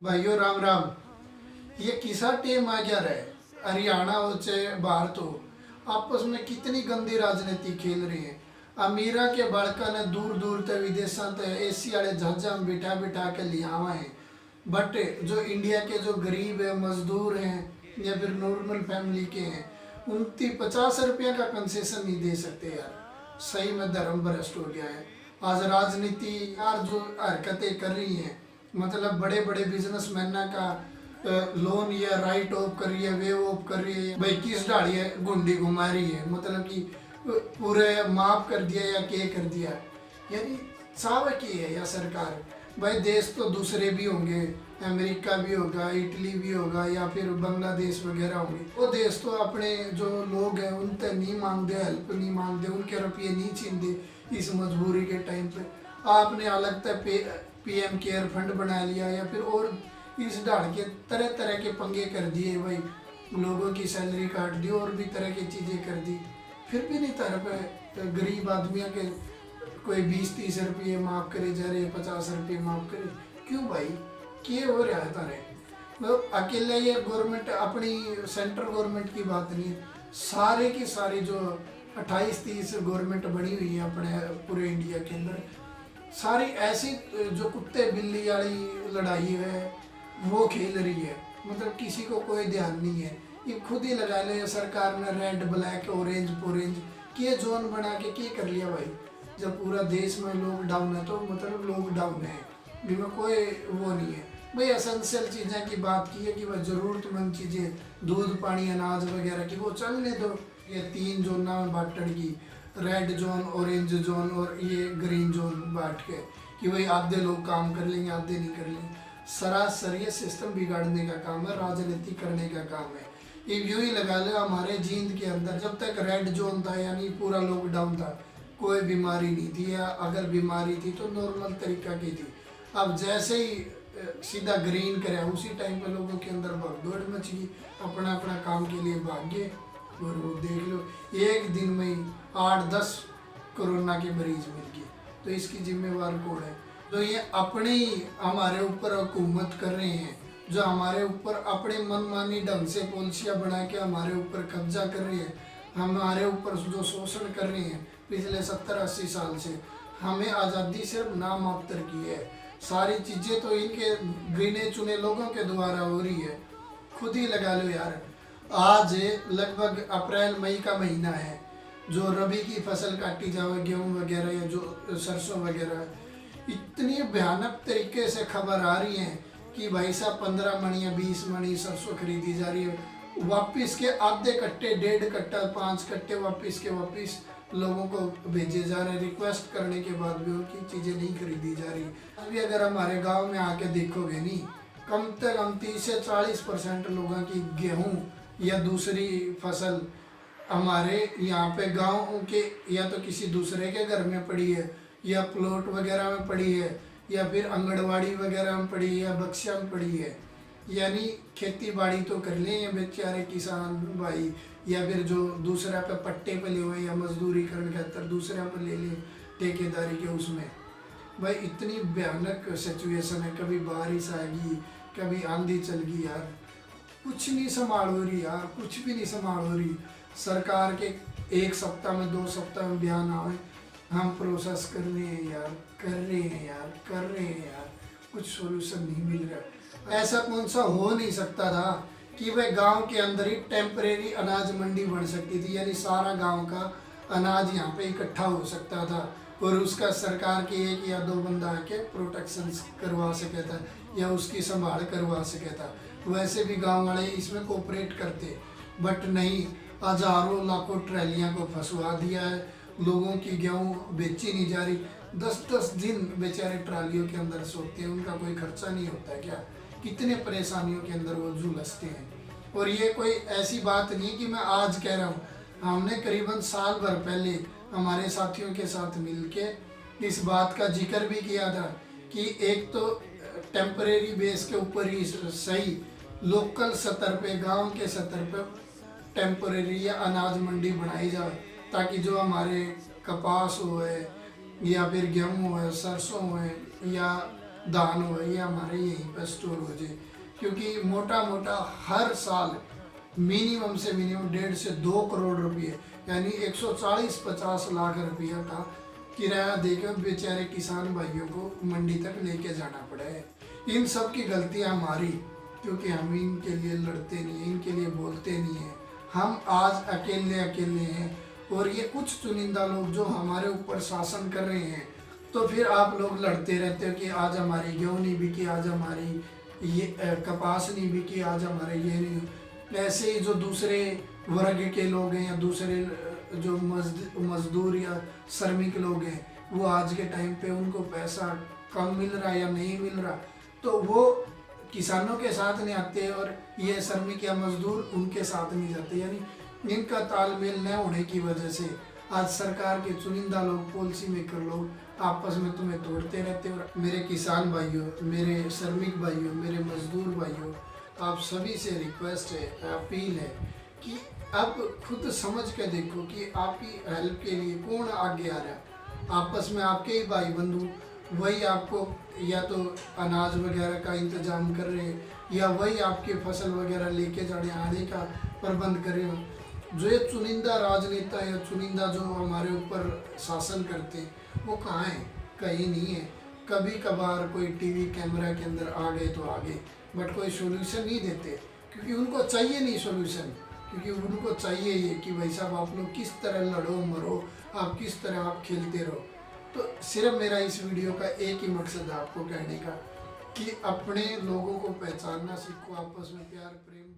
भाइयों राम राम। ये किसा टेम आ गया रहे, हरियाणा हो चाहे भारत हो, आपस में कितनी गंदी राजनीति खेल रही है। अमीरा के बड़का ने दूर दूर तक विदेशों तक एसी वाले जहाजा में बिठा बिठा के लिया हुआ है। बट जो इंडिया के जो गरीब है, मजदूर हैं या फिर नॉर्मल फैमिली के हैं, उनकी 50 रुपया का कंसेशन नहीं दे सकते यार। सही में धर्म भ्रष्ट हो गया है। आज राजनीति यार जो हरकतें कर रही हैं, मतलब बड़े बड़े बिजनेसमैन का लोन या राइट ऑफ कर रही है, वे ऑफ कर रही है, भाई किस ढाड़ी है गुंडी घुमा रही है, मतलब कि पूरे माफ कर दिया या के कर दिया। यानी चाव की है या सरकार। भाई देश तो दूसरे भी होंगे, अमेरिका भी होगा, इटली भी होगा या फिर बांग्लादेश वगैरह होंगे। वो देश तो अपने जो लोग हैं उनसे नहीं मांगते, हेल्प नहीं मांगते, उनके रुपये नहीं छीनते इस मजबूरी के टाइम पे। आपने अलग तक पीएम केयर फंड बना लिया या फिर और इस ढाल के तरह तरह के पंगे कर दिए। भाई लोगों की सैलरी काट दी और भी तरह की चीज़ें कर दी, फिर भी नहीं तरफ गरीब आदमियों के कोई 20-30 रुपये माफ़ करे जा रहे, 50 रुपये माफ़ करे। क्यों भाई, क्या हो रहा है तारे? मतलब अकेले ये गवर्नमेंट अपनी सेंट्रल गवर्नमेंट की बात नहीं है, सारे की सारी जो 28-30 गवर्नमेंट बनी हुई है अपने पूरे इंडिया के अंदर, सारी ऐसी जो कुत्ते बिल्ली वाली लड़ाई है वो खेल रही है। मतलब किसी को कोई ध्यान नहीं है। ये खुद ही लगा ले सरकार ने रेड ब्लैक ऑरेंज ऑरेंज के जोन बना के क्या कर लिया भाई। जब पूरा देश में लॉकडाउन है तो मतलब लॉकडाउन है, जिसमें कोई वो नहीं है। भाई एसेंशियल चीज़ें की बात की है कि वह ज़रूरतमंद चीज़ें दूध पानी अनाज वगैरह की वो चलने दो। ये 3 जोना में बांटने की, रेड जोन ऑरेंज जोन और ये ग्रीन जोन बांट के कि भाई आधे लोग काम कर लेंगे आधे नहीं कर लेंगे। सरासर ये सिस्टम बिगाड़ने का काम है, राजनीति करने का काम है। ये यूँ ही लगा लो हमारे जींद के अंदर जब तक रेड जोन था यानी पूरा लॉकडाउन था, कोई बीमारी नहीं थी, या अगर बीमारी थी तो नॉर्मल तरीका की थी। अब जैसे ही सीधा ग्रीन करे उसी टाइम पे लोगों के अंदर भगदौड़ मच गई, अपना अपना काम के लिए भाग गए। और वो देख लो एक दिन में ही 8-10 कोरोना के मरीज मिल गए। तो इसकी जिम्मेवार कौन है? तो ये अपने ही हमारे ऊपर हुकूमत कर रहे हैं, जो हमारे ऊपर अपने मनमानी ढंग से पॉलिसियाँ बना के हमारे ऊपर कब्जा कर रही है, हमारे ऊपर जो शोषण कर रही हैं पिछले 70-80 साल से। हमें आज़ादी सिर्फ नाम मात्र की है, सारी चीज़ें तो इनके गिने चुने लोगों के द्वारा हो रही है। खुद ही लगा लो यार, आज लगभग अप्रैल मई का महीना है, जो रबी की फसल काटी जाए गेहूँ वगैरह या जो सरसों वगैरह, इतनी भयानक तरीके से खबर आ रही है कि भाई साहब 15 मण या 20 मण सरसों खरीदी जा रही है, वापिस के आधे कट्टे 1.5 कट्टा 5 कट्टे वापिस के वापिस लोगों को भेजे जा रहे हैं। रिक्वेस्ट करने के बाद भी उनकी चीज़ें नहीं खरीदी जा रही। अभी अगर हमारे गांव में आके देखोगे नहीं, कम से कम 30 से 40% लोगों की गेहूँ या दूसरी फसल हमारे यहाँ पे गाँव के या तो किसी दूसरे के घर में पड़ी है, या प्लॉट वगैरह में पड़ी है, या फिर आंगनवाड़ी वगैरह में पड़ी है, या बक्सिया में पड़ी है। यानी खेती बाड़ी तो कर लें ये बेचारे किसान भाई, या फिर जो दूसरा पे पट्टे पे ले हुए या मजदूरी करने के अंतर दूसरा पे ले लें ठेकेदारी के उसमें। भाई इतनी भयानक सिचुएशन है, कभी बारिश आएगी कभी आंधी चल गई यार, कुछ नहीं संभाल हो रही यार, कुछ भी नहीं संभाल हो रही। सरकार के 1 सप्ताह में 2 सप्ताह में बयान आए, हम प्रोसेस कर रहे हैं यार, कर रहे हैं यार, कर रहे हैं यार, कुछ सोल्यूशन नहीं मिल रहा। ऐसा कौन सा हो नहीं सकता था कि वह गांव के अंदर ही टेम्परेरी अनाज मंडी बन सकती थी, यानी सारा गांव का अनाज यहाँ पे इकट्ठा हो सकता था और उसका सरकार के 1 या 2 बंदा आके प्रोटेक्शन करवा सके था या उसकी संभाल करवा सके था। वैसे भी गांव वाले इसमें कोऑपरेट करते, बट नहीं, हजारों लाखों ट्रैलियाँ को फंसवा दिया है। लोगों की गेहूँ बेची नहीं जा रही, 10-10 दिन बेचारे ट्रालियों के अंदर सोते हैं, उनका कोई खर्चा नहीं होता क्या? कितने परेशानियों के अंदर वो झुलसते हैं। और ये कोई ऐसी बात नहीं कि मैं आज कह रहा हूँ, हमने करीबन साल भर पहले हमारे साथियों के साथ मिलके इस बात का जिक्र भी किया था कि एक तो टेम्परेरी बेस के ऊपर ही सही लोकल स्तर पे, गांव के स्तर पे टेम्परेरी या अनाज मंडी बनाई जाए, ताकि जो हमारे कपास हुए या फिर गेहूँ हुए, सरसों हुए या दान हो ये हमारे यहीं पर स्टोर हो जाए, क्योंकि मोटा मोटा हर साल मिनिमम से मिनिमम 1.5 से 2 करोड़ रुपये यानी 140-50 लाख रुपया का किराया देकर बेचारे किसान भाइयों को मंडी तक लेके जाना पड़ा है। इन सब की गलतियाँ हमारी, क्योंकि हम इनके लिए लड़ते नहीं हैं, इनके लिए बोलते नहीं हैं। हम आज अकेले अकेले हैं और ये कुछ चुनिंदा लोग जो हमारे ऊपर शासन कर रहे हैं, तो फिर आप लोग लड़ते रहते हो कि आज हमारी गेहूँ नहीं बिकी, आज हमारी ये कपास नहीं बिकी, आज हमारे ये नहीं। ऐसे ही जो दूसरे वर्ग के लोग हैं या दूसरे जो मजदूर या श्रमिक लोग हैं, वो आज के टाइम पे उनको पैसा कम मिल रहा है या नहीं मिल रहा, तो वो किसानों के साथ नहीं आते और ये श्रमिक या मजदूर उनके साथ नहीं जाते। यानी इनका तालमेल न होने की वजह से आज सरकार के चुनिंदा लोग, पॉलिसी मेकर लोग आपस में तुम्हें तोड़ते रहते। और मेरे किसान भाइयों, मेरे श्रमिक भाइयों, मेरे मजदूर भाइयों, आप सभी से रिक्वेस्ट है, अपील है कि आप खुद समझ के देखो कि आपकी हेल्प के लिए कौन आगे आ रहा है। आपस में आपके ही भाई बंधु वही आपको या तो अनाज वगैरह का इंतजाम कर रहे हैं या वही आपके फसल वगैरह लेके आने का प्रबंध कर रहे हो। जो ये चुनिंदा राजनेता या चुनिंदा जो हमारे ऊपर शासन करते हैं वो कहाँ हैं? कहीं नहीं है। कभी कभार कोई टीवी कैमरा के अंदर आ गए तो आ गए, बट कोई सोल्यूशन नहीं देते, क्योंकि उनको चाहिए नहीं सोल्यूशन। क्योंकि उनको चाहिए ये कि भाई साहब आप लोग किस तरह लड़ो मरो, आप किस तरह आप खेलते रहो। तो सिर्फ मेरा इस वीडियो का एक ही मकसद है आपको कहने का कि अपने लोगों को पहचानना सीखो, आपस में प्यार प्रेम